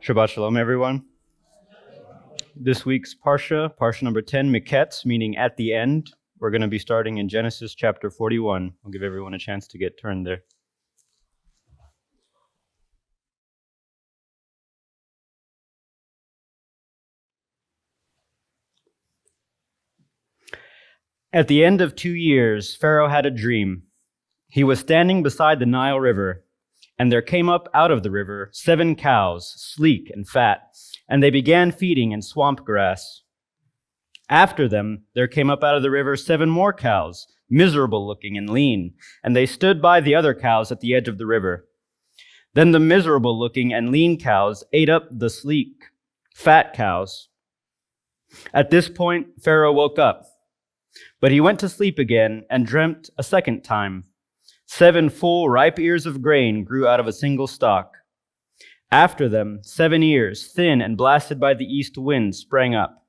Shabbat Shalom, everyone. This week's Parashah number 10, Mikketz, meaning at the end. We're going to be starting in Genesis chapter 41. I'll give everyone a chance to get turned there. At the end of 2 years, Pharaoh had a dream. He was standing beside the Nile River, and there came up out of the river 7 cows, sleek and fat, and they began feeding in swamp grass. After them, there came up out of the river 7 more cows, miserable-looking and lean, and they stood by the other cows at the edge of the river. Then the miserable-looking and lean cows ate up the sleek, fat cows. At this point, Pharaoh woke up, but he went to sleep again and dreamt a second time. 7 full, ripe ears of grain grew out of a single stalk. After them, 7 ears, thin and blasted by the east wind, sprang up,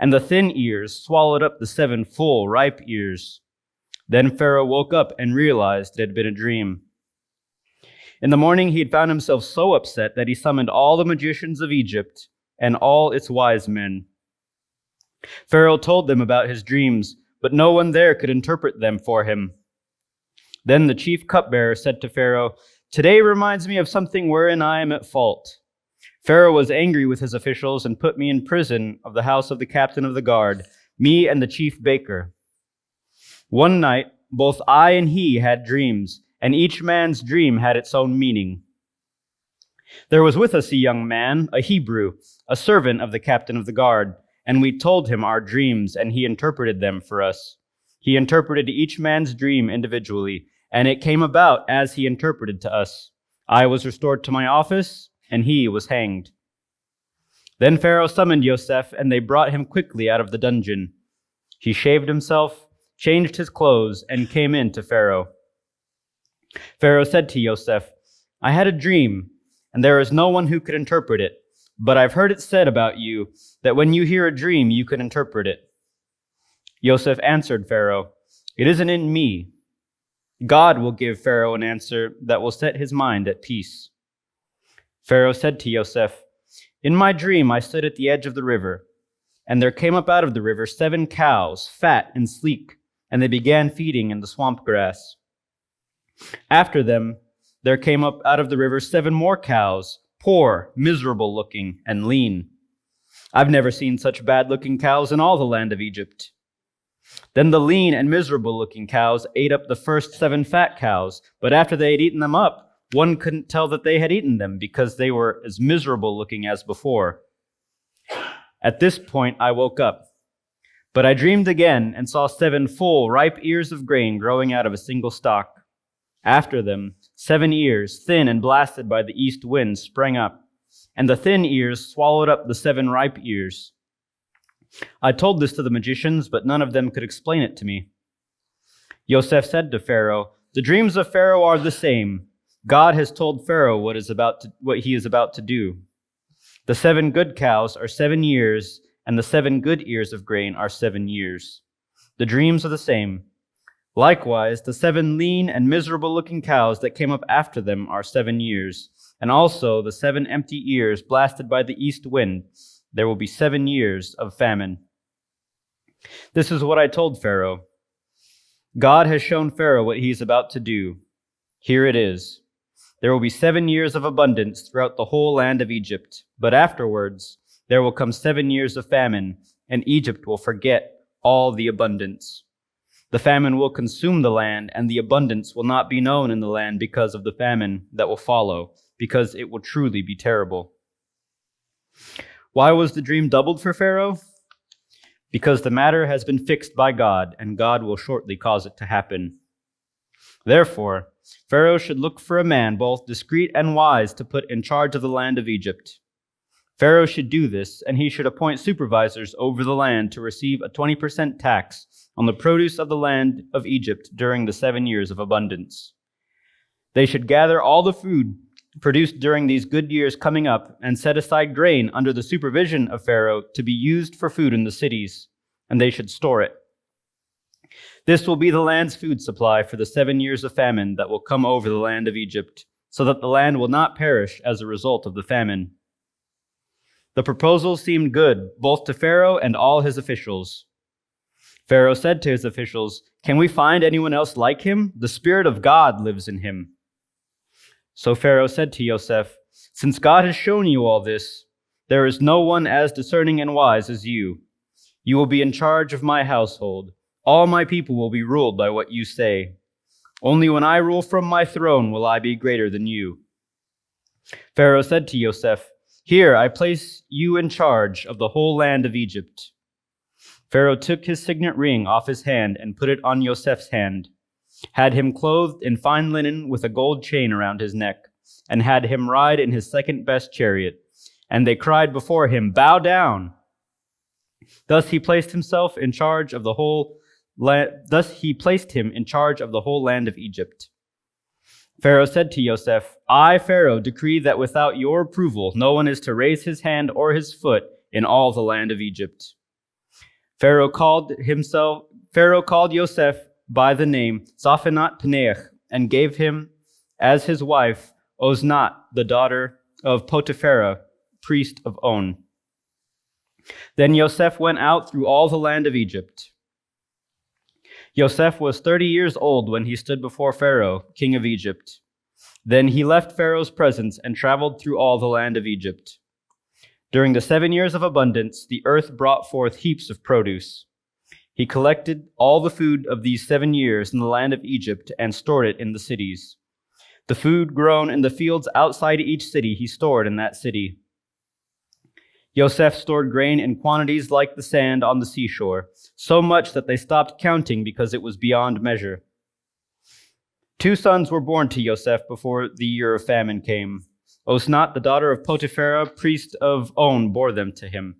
and the thin ears swallowed up the 7 full, ripe ears. Then Pharaoh woke up and realized it had been a dream. In the morning, he had found himself so upset that he summoned all the magicians of Egypt and all its wise men. Pharaoh told them about his dreams, but no one there could interpret them for him. Then the chief cupbearer said to Pharaoh, "Today reminds me of something wherein I am at fault. Pharaoh was angry with his officials and put me in prison of the house of the captain of the guard, me and the chief baker. One night, both I and he had dreams, and each man's dream had its own meaning. There was with us a young man, a Hebrew, a servant of the captain of the guard, and we told him our dreams, and he interpreted them for us. He interpreted each man's dream individually, and it came about as he interpreted to us. I was restored to my office, and he was hanged." Then Pharaoh summoned Yosef, and they brought him quickly out of the dungeon. He shaved himself, changed his clothes, and came in to Pharaoh. Pharaoh said to Yosef, "I had a dream, and there is no one who could interpret it, but I've heard it said about you that when you hear a dream, you can interpret it." Yosef answered Pharaoh, "It isn't in me. God will give Pharaoh an answer that will set his mind at peace." Pharaoh said to Yosef, "In my dream I stood at the edge of the river, and there came up out of the river 7 cows, fat and sleek, and they began feeding in the swamp grass. After them, there came up out of the river 7 more cows, poor, miserable-looking, and lean. I've never seen such bad-looking cows in all the land of Egypt. Then the lean and miserable-looking cows ate up the first 7 fat cows, but after they had eaten them up, one couldn't tell that they had eaten them because they were as miserable-looking as before. At this point I woke up, but I dreamed again and saw 7 full, ripe ears of grain growing out of a single stalk. After them, 7 ears, thin and blasted by the east wind, sprang up, and the thin ears swallowed up the 7 ripe ears. I told this to the magicians, but none of them could explain it to me." Yosef said to Pharaoh, "The dreams of Pharaoh are the same. God has told Pharaoh what he is about to do. The 7 good cows are 7 years, and the 7 good ears of grain are 7 years. The dreams are the same. Likewise, the 7 lean and miserable-looking cows that came up after them are 7 years, and also the 7 empty ears blasted by the east wind. There will be 7 years of famine. This is what I told Pharaoh. God has shown Pharaoh what he is about to do. Here it is. There will be 7 years of abundance throughout the whole land of Egypt, but afterwards there will come 7 years of famine, and Egypt will forget all the abundance. The famine will consume the land, and the abundance will not be known in the land because of the famine that will follow, because it will truly be terrible." Why was the dream doubled for Pharaoh? Because the matter has been fixed by God, and God will shortly cause it to happen. Therefore, Pharaoh should look for a man both discreet and wise to put in charge of the land of Egypt. Pharaoh should do this, and he should appoint supervisors over the land to receive a 20% tax on the produce of the land of Egypt during the 7 years of abundance. They should gather all the food produced during these good years coming up, and set aside grain under the supervision of Pharaoh to be used for food in the cities, and they should store it. This will be the land's food supply for the 7 years of famine that will come over the land of Egypt, so that the land will not perish as a result of the famine. The proposal seemed good, both to Pharaoh and all his officials. Pharaoh said to his officials, "Can we find anyone else like him? The Spirit of God lives in him." So Pharaoh said to Yosef, "Since God has shown you all this, there is no one as discerning and wise as you. You will be in charge of my household. All my people will be ruled by what you say. Only when I rule from my throne will I be greater than you." Pharaoh said to Yosef, "Here I place you in charge of the whole land of Egypt." Pharaoh took his signet ring off his hand and put it on Yosef's hand, had him clothed in fine linen with a gold chain around his neck, and had him ride in his second best chariot. And they cried before him, "Bow down!" Thus he placed him in charge of the whole land of Egypt. Pharaoh said to Yosef, "I, Pharaoh, decree that without your approval, no one is to raise his hand or his foot in all the land of Egypt." Pharaoh called Yosef by the name Zaphanat Paneach, and gave him as his wife Osnat, the daughter of Potiphera, priest of On. Then Yosef went out through all the land of Egypt. Yosef was 30 years old when he stood before Pharaoh, king of Egypt. Then he left Pharaoh's presence and traveled through all the land of Egypt. During the 7 years of abundance, the earth brought forth heaps of produce. He collected all the food of these 7 years in the land of Egypt and stored it in the cities. The food grown in the fields outside each city he stored in that city. Yosef stored grain in quantities like the sand on the seashore, so much that they stopped counting because it was beyond measure. 2 sons were born to Yosef before the year of famine came. Osnat, the daughter of Potiphera, priest of On, bore them to him.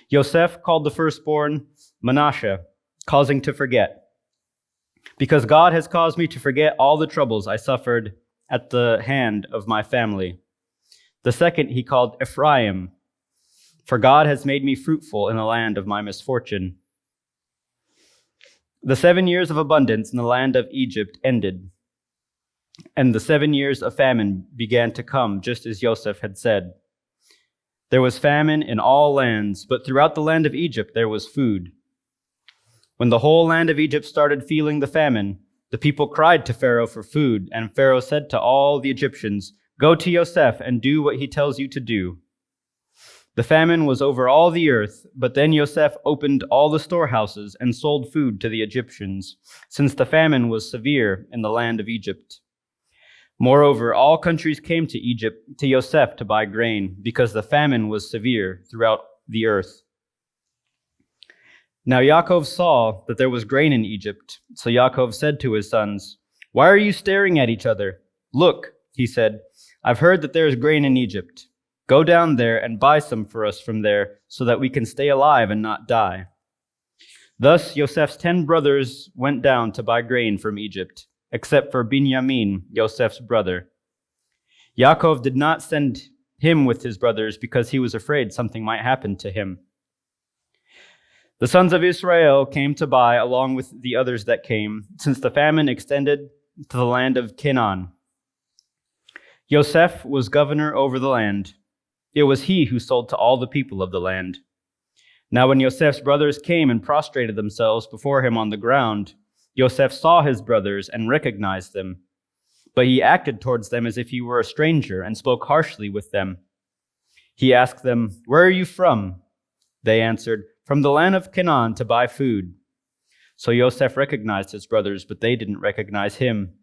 Yosef called the firstborn Manasseh, causing to forget, because God has caused me to forget all the troubles I suffered at the hand of my family. The second he called Ephraim, for God has made me fruitful in the land of my misfortune. The 7 years of abundance in the land of Egypt ended, and the 7 years of famine began to come, just as Yosef had said. There was famine in all lands, but throughout the land of Egypt there was food. When the whole land of Egypt started feeling the famine, the people cried to Pharaoh for food, and Pharaoh said to all the Egyptians, "Go to Yosef and do what he tells you to do." The famine was over all the earth, but then Yosef opened all the storehouses and sold food to the Egyptians, since the famine was severe in the land of Egypt. Moreover, all countries came to Egypt to Yosef to buy grain, because the famine was severe throughout the earth. Now Yaakov saw that there was grain in Egypt, so Yaakov said to his sons, "Why are you staring at each other? Look," he said, "I've heard that there is grain in Egypt. Go down there and buy some for us from there, so that we can stay alive and not die." Thus Yosef's 10 brothers went down to buy grain from Egypt, except for Binyamin, Yosef's brother. Yaakov did not send him with his brothers because he was afraid something might happen to him. The sons of Israel came to buy along with the others that came, since the famine extended to the land of Canaan. Yosef was governor over the land. It was he who sold to all the people of the land. Now when Yosef's brothers came and prostrated themselves before him on the ground, Yosef saw his brothers and recognized them. But he acted towards them as if he were a stranger and spoke harshly with them. He asked them, "Where are you from?" They answered, "From the land of Canaan to buy food." So Yosef recognized his brothers, but they didn't recognize him.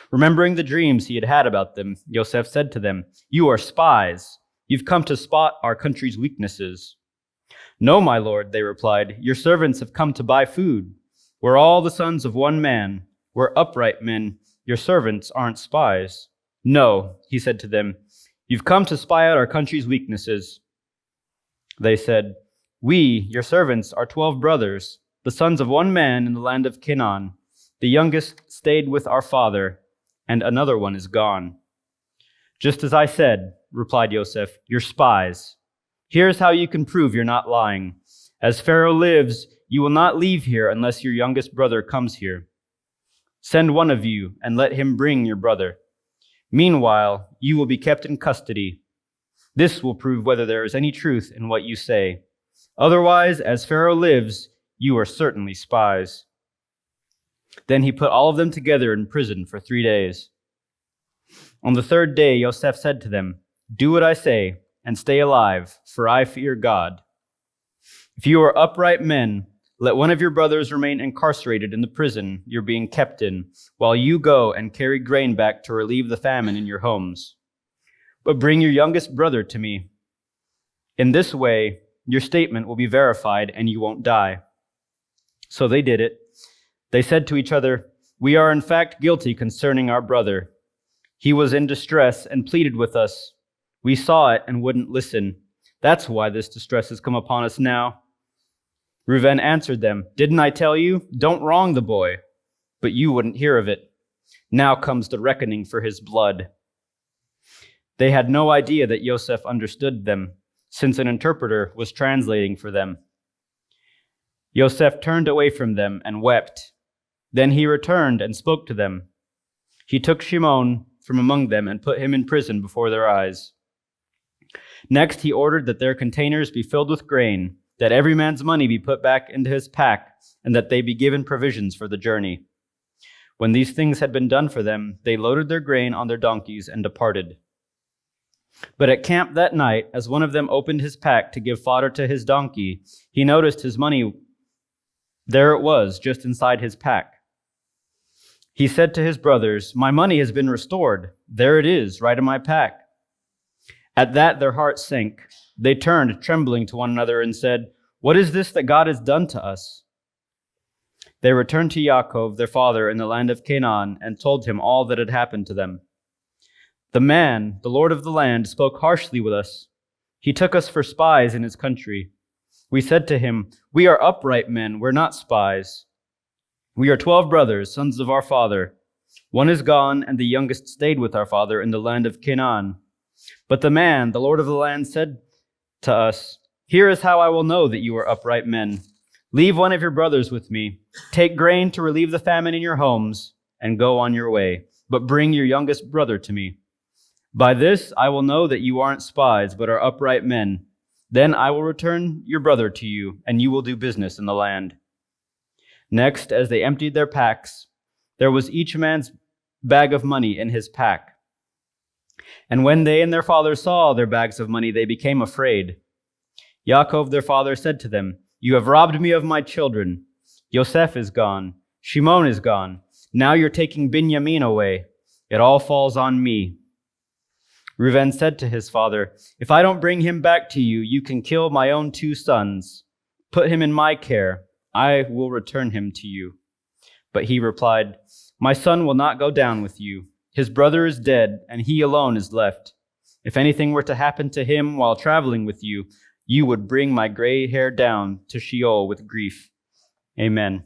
Remembering the dreams he had had about them, Yosef said to them, "You are spies. You've come to spot our country's weaknesses." "No, my lord," they replied. "Your servants have come to buy food. We're all the sons of one man. We're upright men. Your servants aren't spies." "No," he said to them, "you've come to spy out our country's weaknesses." They said, "We, your servants, are 12 brothers, the sons of one man in the land of Canaan. The youngest stayed with our father, and another one is gone." "Just as I said," replied Yosef, "you're spies. Here's how you can prove you're not lying. As Pharaoh lives, you will not leave here unless your youngest brother comes here. Send one of you and let him bring your brother. Meanwhile, you will be kept in custody. This will prove whether there is any truth in what you say. Otherwise, as Pharaoh lives, you are certainly spies." Then he put all of them together in prison for 3 days. On the third day, Yosef said to them, "Do what I say, and stay alive, for I fear God. If you are upright men, let one of your brothers remain incarcerated in the prison you're being kept in, while you go and carry grain back to relieve the famine in your homes. But bring your youngest brother to me. In this way, your statement will be verified and you won't die." So they did it. They said to each other, "We are in fact guilty concerning our brother. He was in distress and pleaded with us. We saw it and wouldn't listen. That's why this distress has come upon us now." Reuben answered them, "Didn't I tell you? Don't wrong the boy." But you wouldn't hear of it. Now comes the reckoning for his blood. They had no idea that Yosef understood them, since an interpreter was translating for them. Yosef turned away from them and wept. Then he returned and spoke to them. He took Shimon from among them and put him in prison before their eyes. Next, he ordered that their containers be filled with grain, that every man's money be put back into his pack, and that they be given provisions for the journey. When these things had been done for them, they loaded their grain on their donkeys and departed. But at camp that night, as one of them opened his pack to give fodder to his donkey, he noticed his money. There it was, just inside his pack. He said to his brothers, "My money has been restored. There it is, right in my pack." At that, their hearts sank. They turned, trembling, to one another and said, "What is this that God has done to us?" They returned to Yaakov, their father, in the land of Canaan, and told him all that had happened to them. "The man, the Lord of the land, spoke harshly with us. He took us for spies in his country. We said to him, 'We are upright men, we're not spies. We are 12 brothers, sons of our father. One is gone, and the youngest stayed with our father in the land of Canaan.' But the man, the Lord of the land, said to us, 'Here is how I will know that you are upright men. Leave one of your brothers with me. Take grain to relieve the famine in your homes, and go on your way. But bring your youngest brother to me. By this I will know that you aren't spies, but are upright men. Then I will return your brother to you, and you will do business in the land.' Next, as they emptied their packs, there was each man's bag of money in his pack. And when they and their father saw their bags of money, they became afraid. Yaakov, their father, said to them, 'You have robbed me of my children. Yosef is gone. Shimon is gone. Now you're taking Binyamin away. It all falls on me.' Reuben said to his father, 'If I don't bring him back to you, you can kill my own 2 sons. Put him in my care. I will return him to you.' But he replied, 'My son will not go down with you. His brother is dead, and he alone is left. If anything were to happen to him while traveling with you, you would bring my gray hair down to Sheol with grief.' Amen."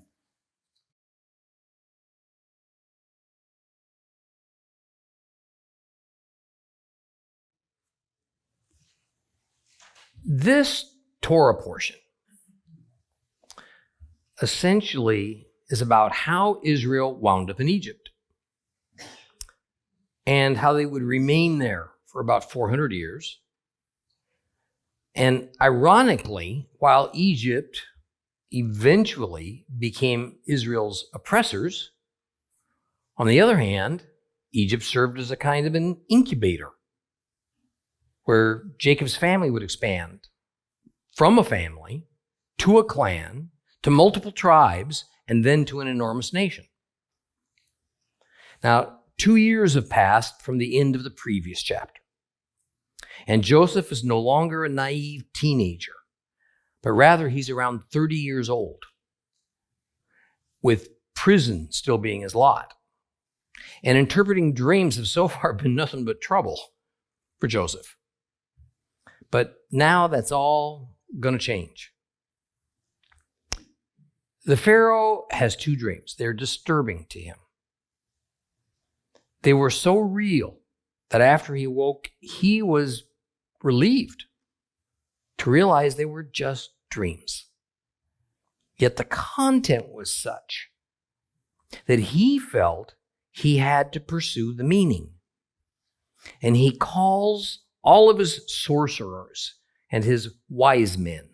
This Torah portion essentially is about how Israel wound up in Egypt and how they would remain there for about 400 years. And ironically, while Egypt eventually became Israel's oppressors, on the other hand, Egypt served as a kind of an incubator where Jacob's family would expand from a family to a clan to multiple tribes and then to an enormous nation. Now, 2 years have passed from the end of the previous chapter, and Joseph is no longer a naive teenager, but rather he's around 30 years old, with prison still being his lot. And interpreting dreams have so far been nothing but trouble for Joseph. But now that's all going to change. The Pharaoh has 2 dreams. They're disturbing to him. They were so real that after he woke, he was relieved to realize they were just dreams. Yet the content was such that he felt he had to pursue the meaning. And he calls all of his sorcerers and his wise men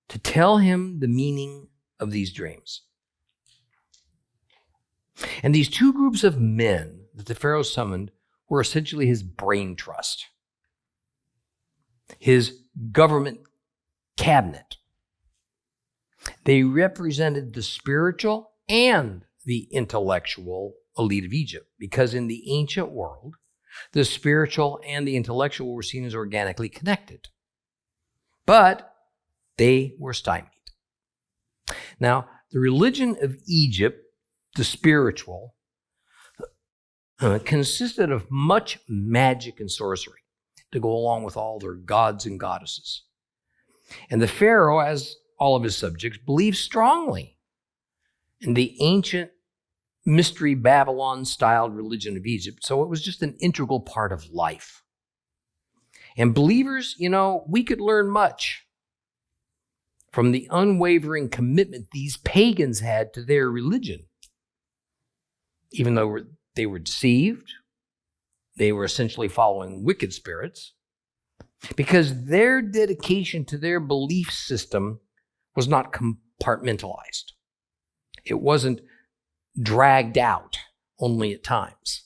to tell him the meaning of these dreams. And these two groups of men that the Pharaoh summoned were essentially his brain trust, his government cabinet. They represented the spiritual and the intellectual elite of Egypt, because in the ancient world, the spiritual and the intellectual were seen as organically connected. But they were stymied. Now, the religion of Egypt, the spiritual, consisted of much magic and sorcery to go along with all their gods and goddesses. And the Pharaoh, as all of his subjects, believed strongly in the ancient mystery Babylon-styled religion of Egypt. So it was just an integral part of life. And believers, we could learn much from the unwavering commitment these pagans had to their religion. Even though they were deceived, they were essentially following wicked spirits, because their dedication to their belief system was not compartmentalized. It wasn't dragged out only at times.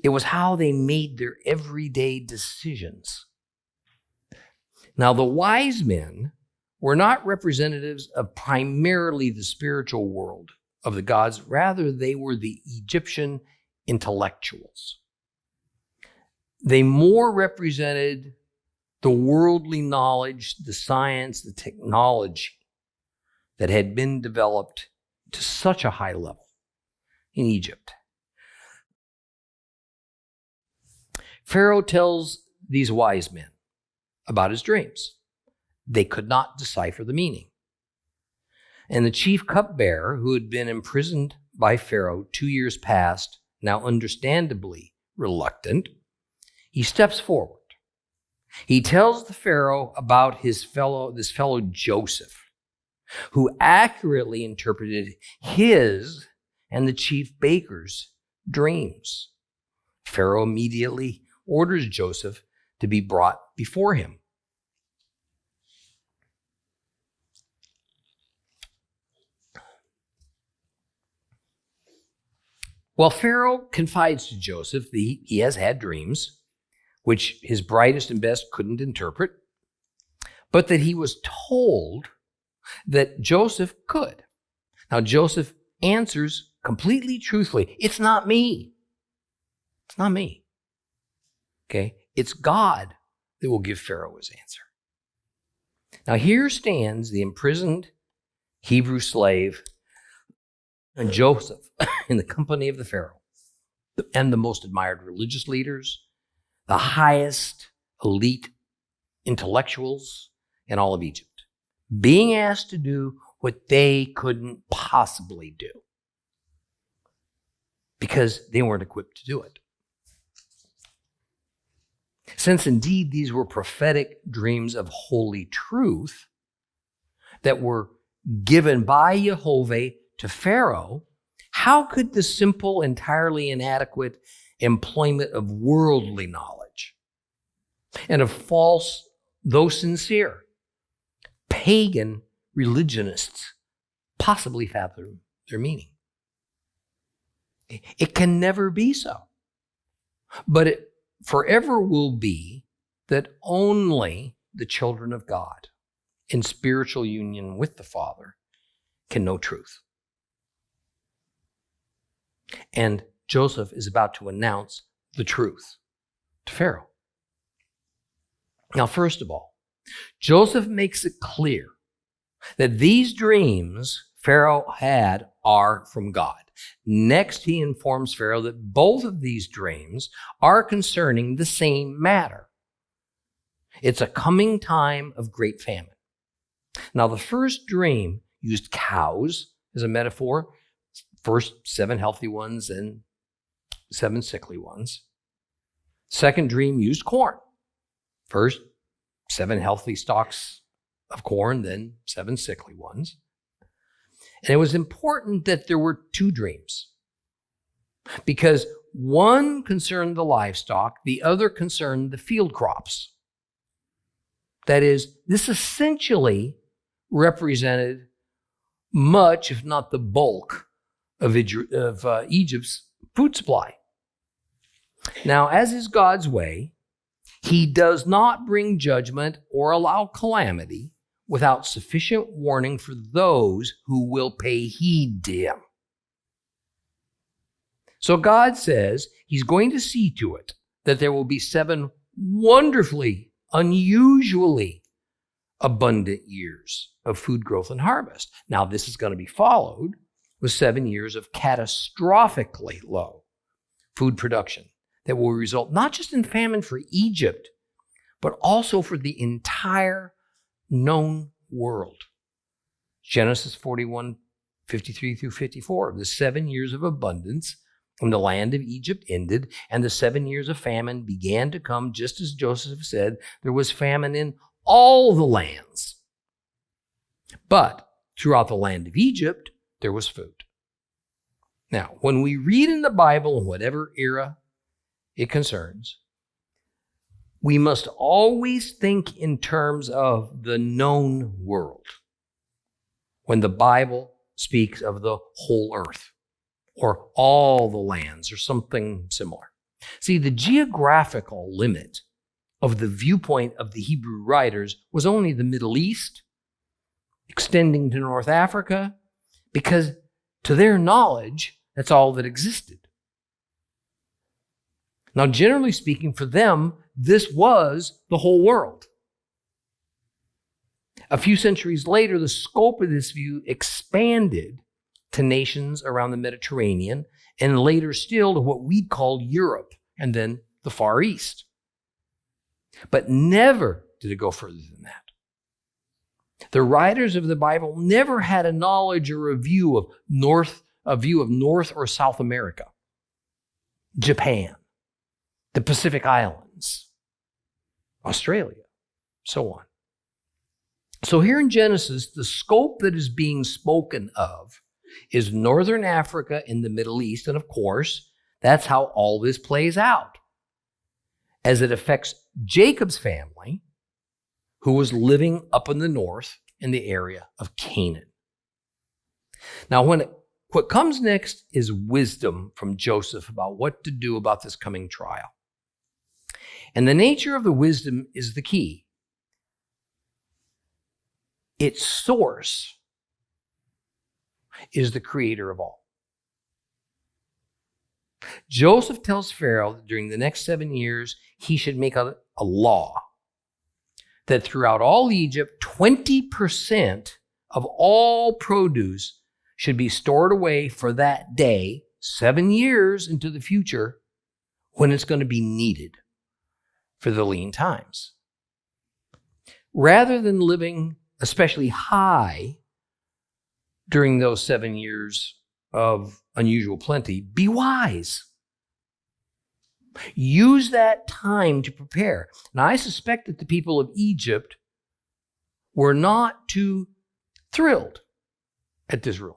It was how they made their everyday decisions. Now, the wise men were not representatives of primarily the spiritual world of the gods. Rather, they were the Egyptian intellectuals. They more represented the worldly knowledge, the science, the technology that had been developed to such a high level in Egypt. Pharaoh tells these wise men about his dreams. They could not decipher the meaning. And the chief cupbearer, who had been imprisoned by Pharaoh 2 years past, now understandably reluctant, he steps forward. He tells the Pharaoh about this fellow Joseph, who accurately interpreted his and the chief baker's dreams. Pharaoh immediately orders Joseph to be brought before him. Well, Pharaoh confides to Joseph that he has had dreams, which his brightest and best couldn't interpret, but that he was told that Joseph could. Now, Joseph answers completely truthfully, it's not me. It's not me. Okay? It's God that will give Pharaoh his answer. Now, here stands the imprisoned Hebrew slave and Joseph in the company of the Pharaoh and the most admired religious leaders, the highest elite intellectuals in all of Egypt, being asked to do what they couldn't possibly do because they weren't equipped to do it. Since indeed these were prophetic dreams of holy truth that were given by Jehovah to Pharaoh, how could the simple, entirely inadequate employment of worldly knowledge and of false, though sincere, pagan religionists possibly fathom their meaning? It can never be so. But it forever will be that only the children of God in spiritual union with the Father can know truth. And Joseph is about to announce the truth to Pharaoh. Now, first of all, Joseph makes it clear that these dreams Pharaoh had are from God. Next, he informs Pharaoh that both of these dreams are concerning the same matter. It's a coming time of great famine. Now, the first dream used cows as a metaphor. First, 7 healthy ones and 7 sickly ones. Second dream used corn. First, 7 healthy stalks of corn, then 7 sickly ones. And it was important that there were 2 dreams, because one concerned the livestock, the other concerned the field crops. That is, this essentially represented much, if not the bulk, of Egypt's food supply. Now, as is God's way, he does not bring judgment or allow calamity without sufficient warning for those who will pay heed to him. So God says he's going to see to it that there will be 7 wonderfully, unusually abundant years of food growth and harvest. Now, this is going to be followed with 7 years of catastrophically low food production that will result not just in famine for Egypt, but also for the entire known world. Genesis 41, 53 through 54, the 7 years of abundance in the land of Egypt ended, and the 7 years of famine began to come, just as Joseph said, there was famine in all the lands. But throughout the land of Egypt, there was food. Now, when we read in the Bible, in whatever era it concerns, we must always think in terms of the known world when the Bible speaks of the whole earth or all the lands or something similar. See, the geographical limit of the viewpoint of the Hebrew writers was only the Middle East, extending to North Africa, because to their knowledge, that's all that existed. Now, generally speaking, for them, this was the whole world. A few centuries later, the scope of this view expanded to nations around the Mediterranean, and later still to what we'd call Europe, and then the Far East. But never did it go further than that. The writers of the Bible never had a knowledge or a view of North or South America, Japan, the Pacific Islands, Australia, so on. So here in Genesis, the scope that is being spoken of is Northern Africa and the Middle East. And of course, that's how all this plays out, as it affects Jacob's family, who was living up in the north in the area of Canaan. Now, what comes next is wisdom from Joseph about what to do about this coming trial. And the nature of the wisdom is the key. Its source is the creator of all. Joseph tells Pharaoh that during the next 7 years, he should make a law that throughout all Egypt, 20% of all produce should be stored away for that day, 7 years into the future, when it's going to be needed for the lean times. Rather than living especially high during those 7 years of unusual plenty, be wise. Use that time to prepare. Now, I suspect that the people of Egypt were not too thrilled at this ruling.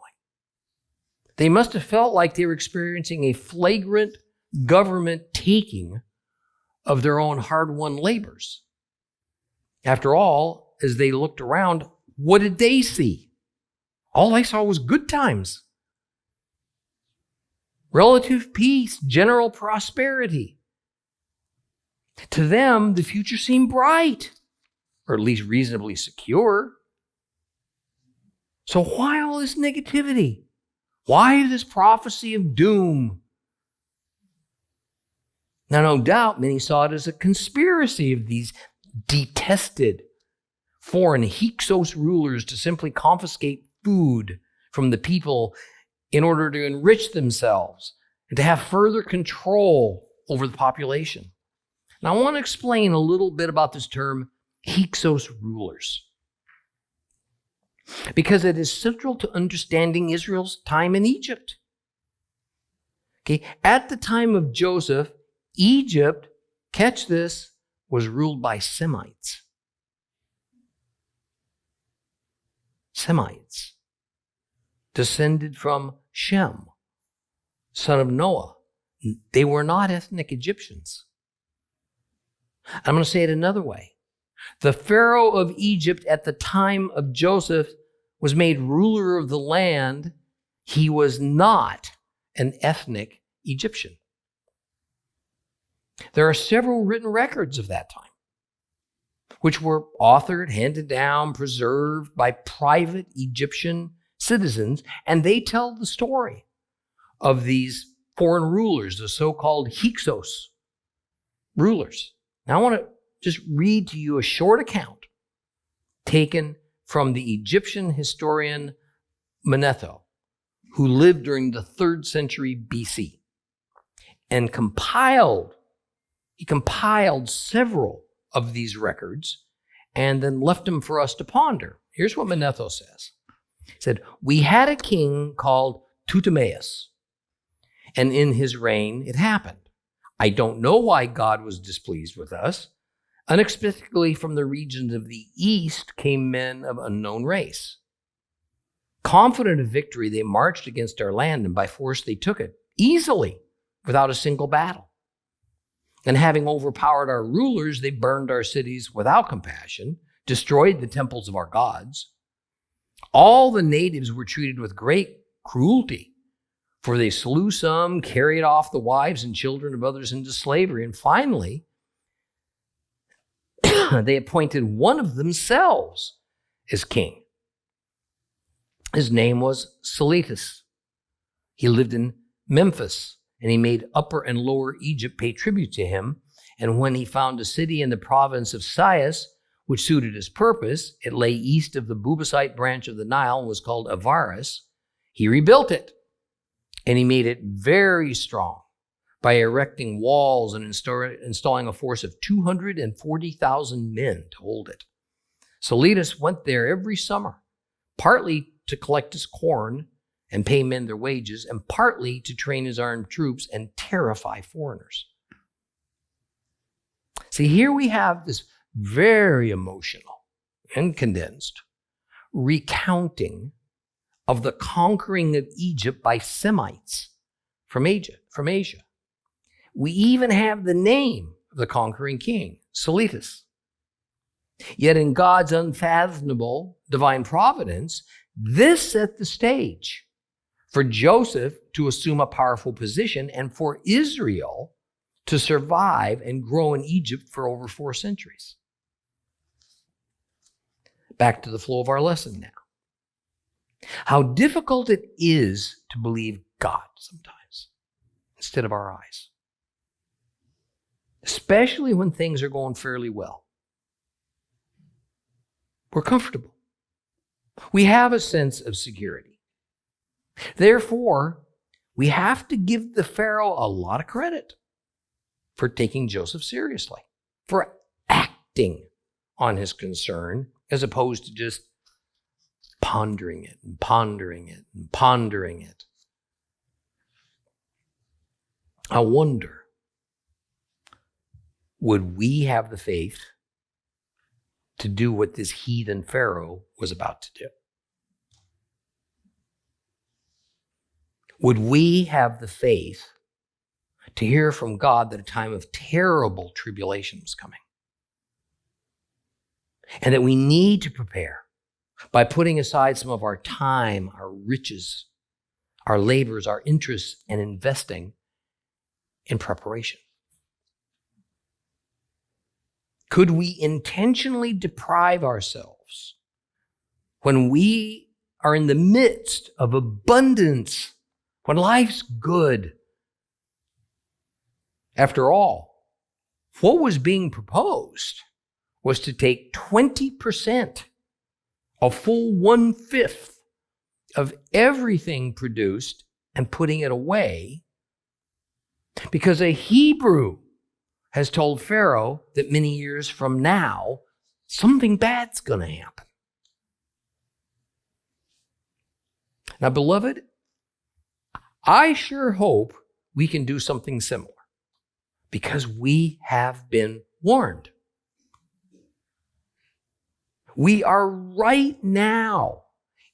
They must have felt like they were experiencing a flagrant government taking of their own hard-won labors. After all, as they looked around, what did they see? All they saw was good times. Relative peace, general prosperity. To them, the future seemed bright, or at least reasonably secure. So why all this negativity? Why this prophecy of doom? Now, no doubt, many saw it as a conspiracy of these detested foreign Hyksos rulers to simply confiscate food from the people in order to enrich themselves and to have further control over the population. Now, I want to explain a little bit about this term, Hyksos rulers, because it is central to understanding Israel's time in Egypt. Okay, at the time of Joseph, Egypt, catch this, was ruled by Semites. Semites, descended from Shem, son of Noah, They were not ethnic Egyptians. I'm going to say it another way. The Pharaoh of Egypt at the time of Joseph was made ruler of the land. He was not an ethnic Egyptian. There are several written records of that time, which were authored, handed down, preserved by private Egyptian citizens, and they tell the story of these foreign rulers, the so-called Hyksos rulers. Now I want to just read to you a short account taken from the Egyptian historian Manetho, who lived during the 3rd century BC and he compiled several of these records and then left them for us to ponder. Here's what Manetho says. He said, "We had a king called Ptolemaeus, and in his reign it happened. I don't know why God was displeased with us. Unexpectedly from the regions of the east came men of unknown race. Confident of victory, they marched against our land, and by force they took it, easily, without a single battle. And having overpowered our rulers, they burned our cities without compassion, destroyed the temples of our gods. All the natives were treated with great cruelty, for they slew some, carried off the wives and children of others into slavery, and finally, they appointed one of themselves as king. His name was Seleucus. He lived in Memphis, and he made Upper and Lower Egypt pay tribute to him. And when he found a city in the province of Sais, which suited his purpose, it lay east of the Bubasite branch of the Nile and was called Avaris. He rebuilt it, and he made it very strong by erecting walls and installing a force of 240,000 men to hold it. Seleucus went there every summer, partly to collect his corn and pay men their wages, and partly to train his armed troops and terrify foreigners." See, here we have this very emotional and condensed recounting of the conquering of Egypt by Semites from Asia. We even have the name of the conquering king, Seleucus. Yet in God's unfathomable divine providence, this set the stage for Joseph to assume a powerful position and for Israel to survive and grow in Egypt for over 4 centuries. Back to the flow of our lesson now. How difficult it is to believe God sometimes instead of our eyes, especially when things are going fairly well. We're comfortable. We have a sense of security. Therefore, we have to give the Pharaoh a lot of credit for taking Joseph seriously, for acting on his concern, as opposed to just pondering it and pondering it and pondering it. I wonder, would we have the faith to do what this heathen Pharaoh was about to do? Would we have the faith to hear from God that a time of terrible tribulation was coming? And that we need to prepare by putting aside some of our time, our riches, our labors, our interests, and investing in preparation? Could we intentionally deprive ourselves when we are in the midst of abundance, when life's good? After all, what was being proposed was to take 20%, a full 1/5 of everything produced, and putting it away, because a Hebrew has told Pharaoh that many years from now, something bad's going to happen. Now, beloved, I sure hope we can do something similar, because we have been warned. We are right now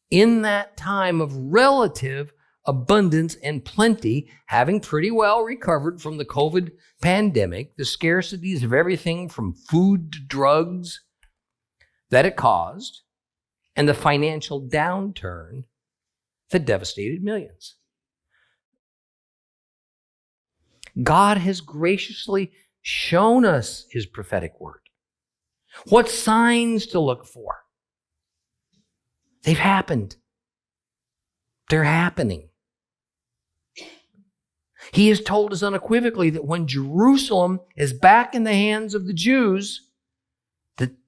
in that time of relative abundance, and plenty, having pretty well recovered from the COVID pandemic, the scarcities of everything from food to drugs that it caused, and the financial downturn that devastated millions. God has graciously shown us his prophetic word. What signs to look for? They've happened. They're happening. He has told us unequivocally that when Jerusalem is back in the hands of the Jews,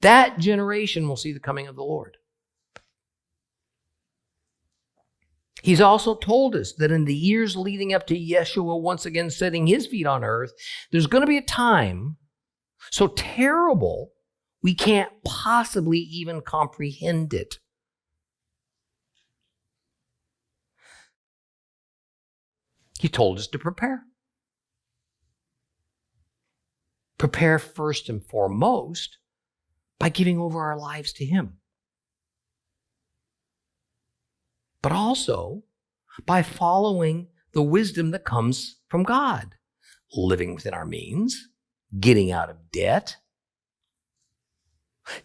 that generation will see the coming of the Lord. He's also told us that in the years leading up to Yeshua once again setting his feet on earth, there's going to be a time so terrible we can't possibly even comprehend it. He told us to prepare. Prepare first and foremost by giving over our lives to him. But also by following the wisdom that comes from God. Living within our means, getting out of debt,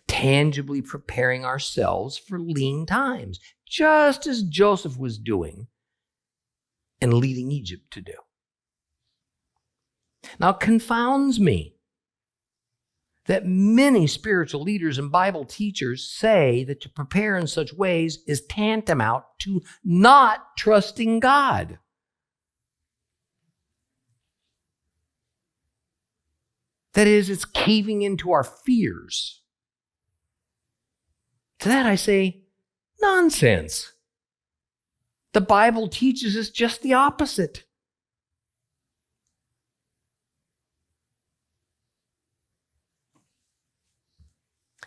tangibly preparing ourselves for lean times, just as Joseph was doing and leading Egypt to do. Now, it confounds me that many spiritual leaders and Bible teachers say that to prepare in such ways is tantamount to not trusting God. That is, it's caving into our fears. To that I say, nonsense. The Bible teaches us just the opposite.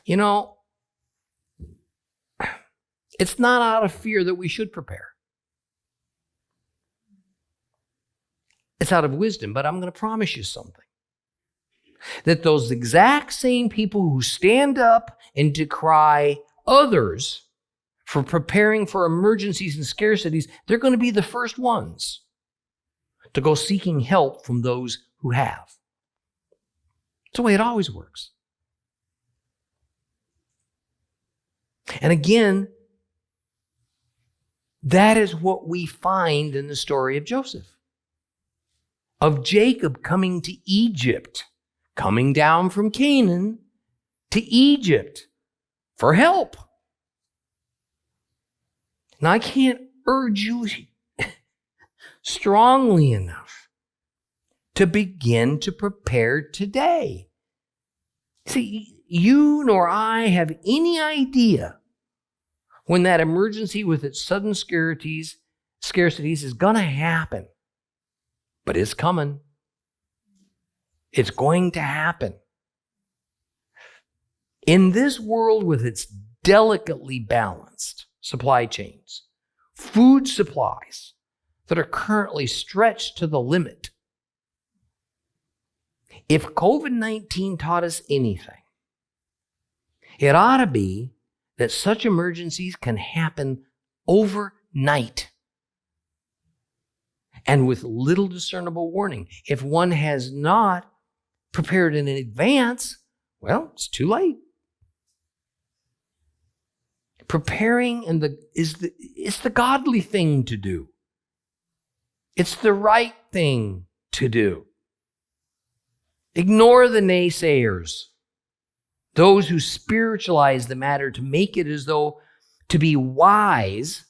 You know, it's not out of fear that we should prepare. It's out of wisdom, but I'm going to promise you something. That those exact same people who stand up and decry others for preparing for emergencies and scarcities, they're going to be the first ones to go seeking help from those who have. It's the way it always works. And again, that is what we find in the story of Joseph, of Jacob coming to Egypt, coming down from Canaan to Egypt for help. Now, I can't urge you strongly enough to begin to prepare today. See, you nor I have any idea when that emergency with its sudden scarcities is going to happen. But it's coming. It's going to happen. In this world with its delicately balanced supply chains, food supplies that are currently stretched to the limit, if COVID-19 taught us anything, it ought to be that such emergencies can happen overnight and with little discernible warning. If one has not prepared in advance, well, it's too late. Preparing is the godly thing to do. It's the right thing to do. Ignore the naysayers, those who spiritualize the matter to make it as though to be wise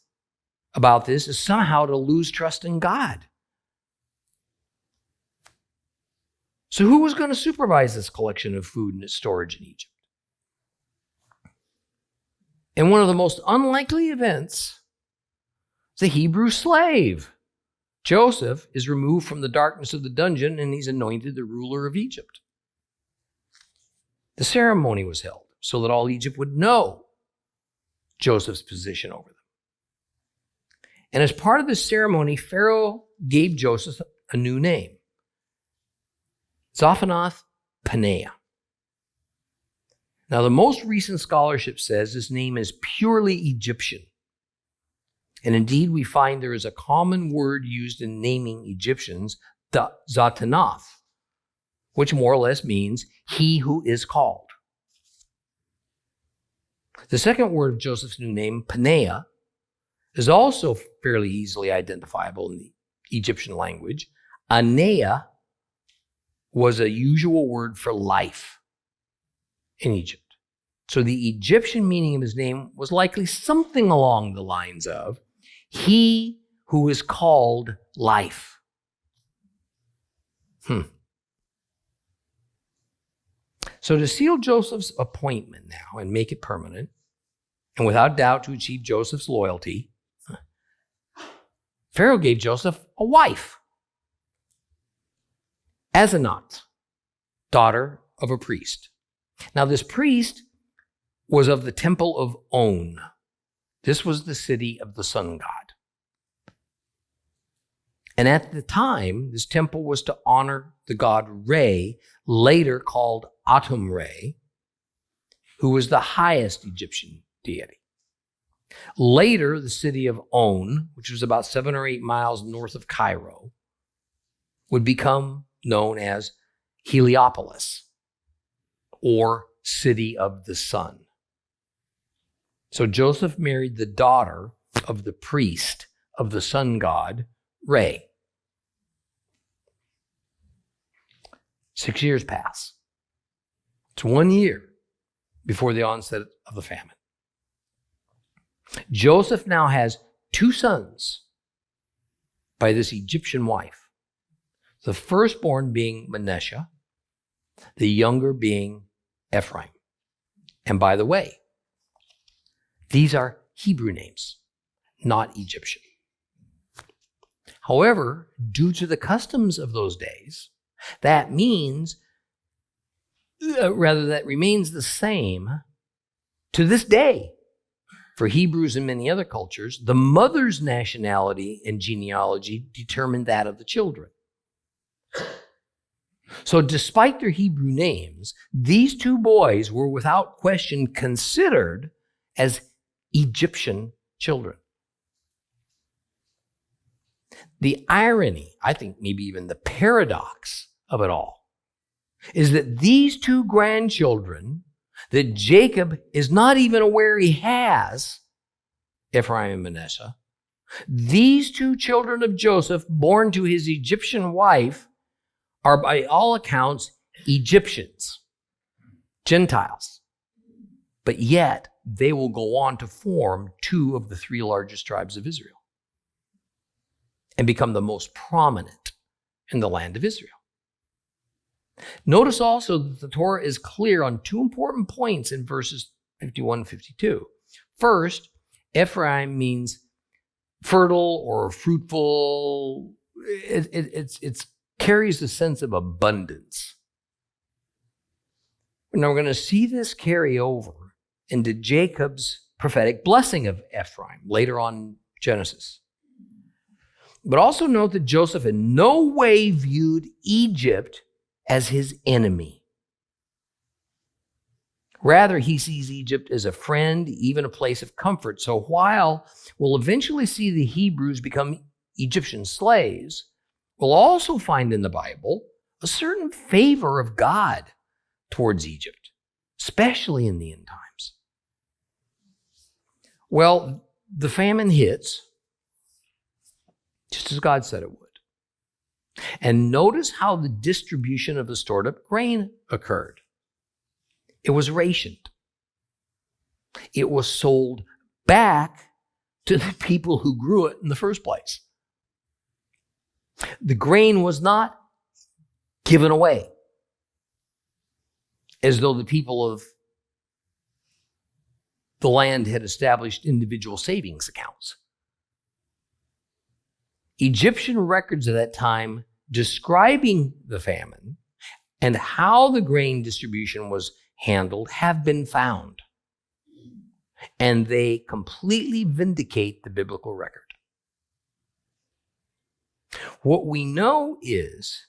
about this is somehow to lose trust in God. So who was going to supervise this collection of food and its storage in Egypt? In one of the most unlikely events, the Hebrew slave, Joseph, is removed from the darkness of the dungeon and he's anointed the ruler of Egypt. The ceremony was held so that all Egypt would know Joseph's position over them. And as part of the ceremony, Pharaoh gave Joseph a new name, Zophanath Paneah. Now, the most recent scholarship says this name is purely Egyptian. And indeed, we find there is a common word used in naming Egyptians, Zatanath, which more or less means he who is called. The second word of Joseph's new name, Paneah, is also fairly easily identifiable in the Egyptian language. Anea was a usual word for life in Egypt. So the Egyptian meaning of his name was likely something along the lines of, he who is called life. So to seal Joseph's appointment now and make it permanent, and without doubt to achieve Joseph's loyalty, Pharaoh gave Joseph a wife, Asenath, daughter of a priest. Now this priest was of the temple of On. This was the city of the sun god. And at the time, this temple was to honor the god Re, later called Atum Re, who was the highest Egyptian deity. Later, the city of On, which was about 7 or 8 miles north of Cairo, would become known as Heliopolis, or City of the Sun. So Joseph married the daughter of the priest of the sun god, Re. 6 years pass. It's 1 year before the onset of the famine. Joseph now has 2 sons by this Egyptian wife. The firstborn being Manasseh, the younger being Ephraim. And by the way, these are Hebrew names, not Egyptian. However, due to the customs of those days, that means, that remains the same to this day. For Hebrews and many other cultures, the mother's nationality and genealogy determined that of the children. So despite their Hebrew names, these 2 boys were without question considered as Egyptian children. The irony, I think maybe even the paradox of it all, is that these 2 grandchildren that Jacob is not even aware he has, Ephraim and Manasseh, these 2 children of Joseph, born to his Egyptian wife, are by all accounts Egyptians, Gentiles. But yet, they will go on to form 2 of the 3 largest tribes of Israel and become the most prominent in the land of Israel. Notice also that the Torah is clear on 2 important points in verses 51 and 52. First, Ephraim means fertile or fruitful. It carries the sense of abundance. Now we're going to see this carry over into Jacob's prophetic blessing of Ephraim later on in Genesis. But also note that Joseph in no way viewed Egypt as his enemy. Rather, he sees Egypt as a friend, even a place of comfort. So while we'll eventually see the Hebrews become Egyptian slaves, we'll also find in the Bible a certain favor of God towards Egypt, especially in the end times. Well, the famine hits, just as God said it would. And notice how the distribution of the stored up grain occurred. It was rationed. It was sold back to the people who grew it in the first place. The grain was not given away as though the people of the land had established individual savings accounts. Egyptian records of that time describing the famine and how the grain distribution was handled have been found. And they completely vindicate the biblical record. What we know is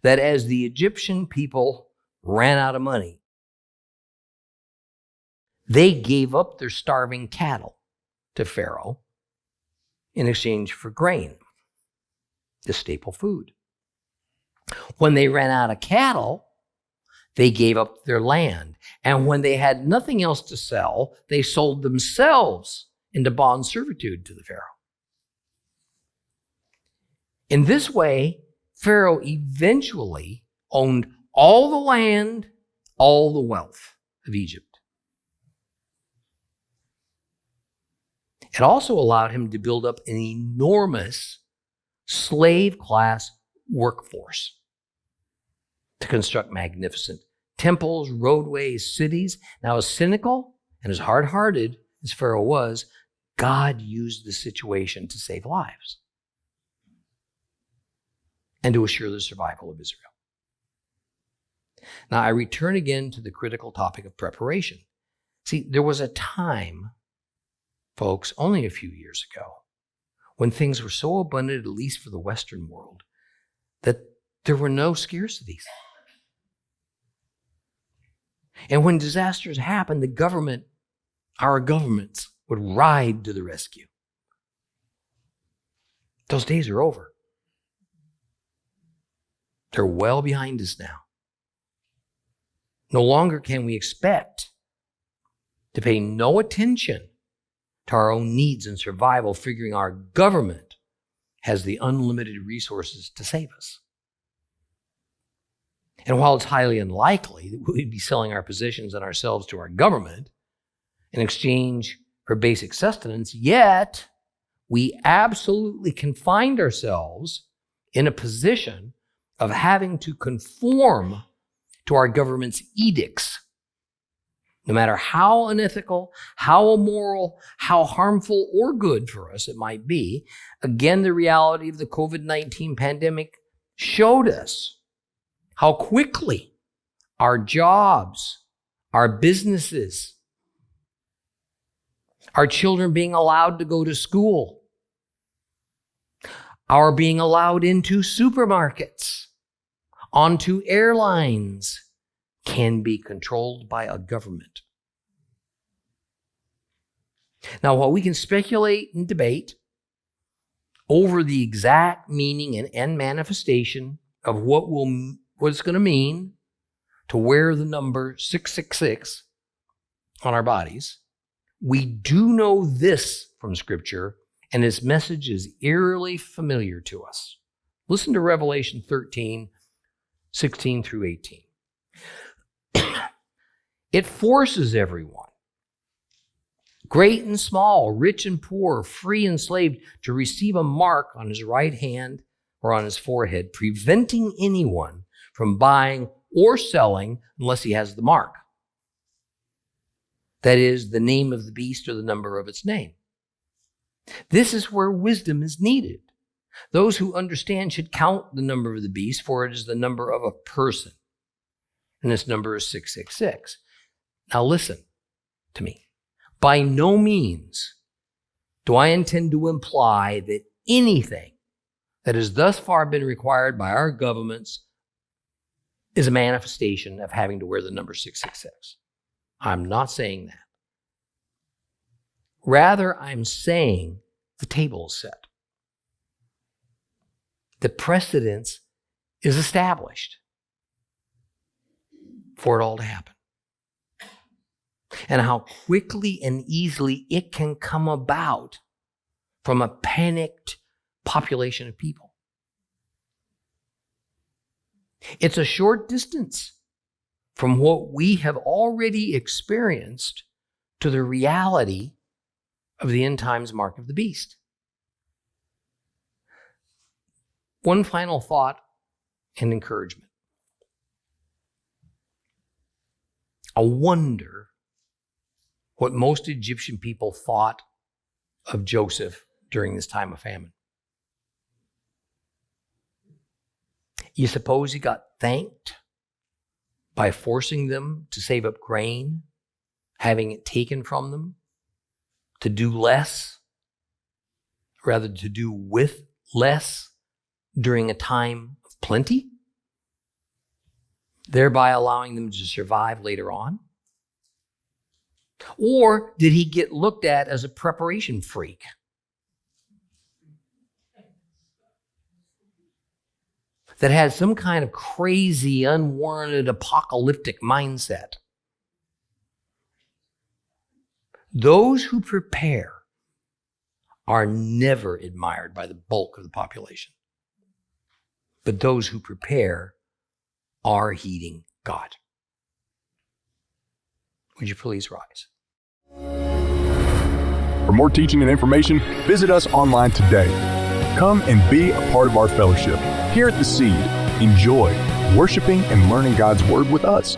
that as the Egyptian people ran out of money, they gave up their starving cattle to Pharaoh in exchange for grain, the staple food. When they ran out of cattle, they gave up their land. And when they had nothing else to sell, they sold themselves into bond servitude to the Pharaoh. In this way, Pharaoh eventually owned all the land, all the wealth of Egypt. It also allowed him to build up an enormous slave class workforce to construct magnificent temples, roadways, cities. Now, as cynical and as hard-hearted as Pharaoh was, God used the situation to save lives and to assure the survival of Israel. Now, I return again to the critical topic of preparation. See, there was a time, folks, only a few years ago, when things were so abundant, at least for the Western world, that there were no scarcities. And when disasters happened, the government, our governments, would ride to the rescue. Those days are over. They're well behind us now. No longer can we expect to pay no attention to our own needs and survival, figuring our government has the unlimited resources to save us. And while it's highly unlikely that we'd be selling our possessions and ourselves to our government in exchange for basic sustenance, yet we absolutely can find ourselves in a position of having to conform to our government's edicts, no matter how unethical, how immoral, how harmful or good for us it might be. Again, the reality of the COVID-19 pandemic showed us how quickly our jobs, our businesses, our children being allowed to go to school, our being allowed into supermarkets, onto airlines, can be controlled by a government. Now, while we can speculate and debate over the exact meaning and manifestation of what it's going to mean to wear the number 666 on our bodies, we do know this from Scripture, and its message is eerily familiar to us. Listen to Revelation 13, 16 through 18. It forces everyone, great and small, rich and poor, free and slave, to receive a mark on his right hand or on his forehead, preventing anyone from buying or selling unless he has the mark. That is, the name of the beast or the number of its name. This is where wisdom is needed. Those who understand should count the number of the beast, for it is the number of a person. And this number is 666. Now listen to me. By no means do I intend to imply that anything that has thus far been required by our governments is a manifestation of having to wear the number 666. I'm not saying that. Rather, I'm saying the table is set. The precedence is established for it all to happen. And how quickly and easily it can come about from a panicked population of people. It's a short distance from what we have already experienced to the reality of the end times mark of the beast. One final thought and encouragement. I wonder what most Egyptian people thought of Joseph during this time of famine. You suppose he got thanked by forcing them to save up grain, having it taken from them, to do less, rather to do with less during a time of plenty, thereby allowing them to survive later on? Or did he get looked at as a preparation freak? That had some kind of crazy, unwarranted, apocalyptic mindset? Those who prepare are never admired by the bulk of the population. But those who prepare are heeding God. Would you please rise? For more teaching and information, visit us online today. Come and be a part of our fellowship. Here at The Seed, enjoy worshiping and learning God's Word with us.